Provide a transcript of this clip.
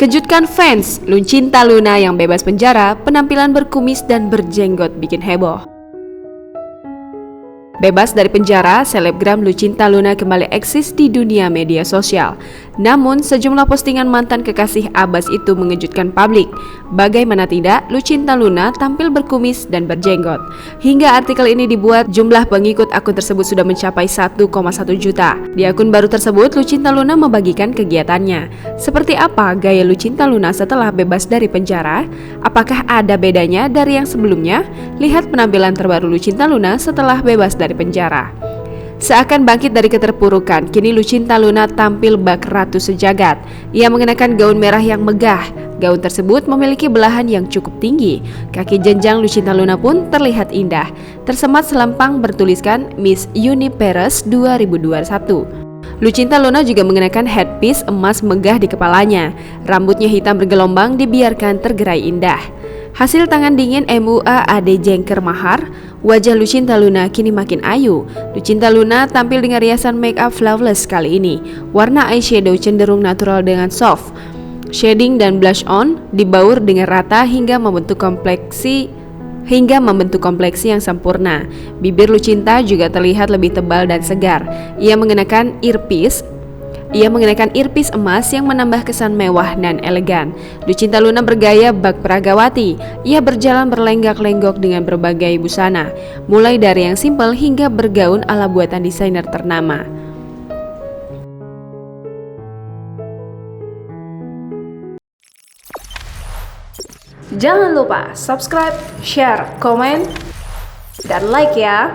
Kejutkan fans, Lucinta Luna yang bebas penjara, penampilan berkumis dan berjenggot bikin heboh. Bebas dari penjara, selebgram Lucinta Luna kembali eksis di dunia media sosial. Namun, sejumlah postingan mantan kekasih Abbas itu mengejutkan publik. Bagaimana tidak, Lucinta Luna tampil berkumis dan berjenggot. Hingga artikel ini dibuat, jumlah pengikut akun tersebut sudah mencapai 1,1 juta. Di akun baru tersebut, Lucinta Luna membagikan kegiatannya. Seperti apa gaya Lucinta Luna setelah bebas dari penjara? Apakah ada bedanya dari yang sebelumnya? Lihat penampilan terbaru Lucinta Luna setelah bebas dari penjara. Seakan bangkit dari keterpurukan, kini Lucinta Luna tampil bak ratu sejagat. Ia mengenakan gaun merah yang megah. Gaun tersebut memiliki belahan yang cukup tinggi. Kaki jenjang Lucinta Luna pun terlihat indah. Tersemat selampang bertuliskan Miss Universe 2021. Lucinta Luna juga mengenakan headpiece emas megah di kepalanya. Rambutnya hitam bergelombang dibiarkan tergerai indah. Hasil tangan dingin MUA Ade Jengker Mahar, wajah Lucinta Luna kini makin ayu. Lucinta Luna tampil dengan riasan make up flawless kali ini. Warna eyeshadow cenderung natural dengan soft. Shading dan blush on dibaur dengan rata hingga membentuk kompleksi yang sempurna. Bibir Lucinta juga terlihat lebih tebal dan segar. Ia mengenakan earpiece emas yang menambah kesan mewah dan elegan. Lucinta Luna bergaya bak peragawati. Ia berjalan berlenggak-lenggok dengan berbagai busana, mulai dari yang simpel hingga bergaun ala buatan desainer ternama. Jangan lupa subscribe, share, komen, dan like ya.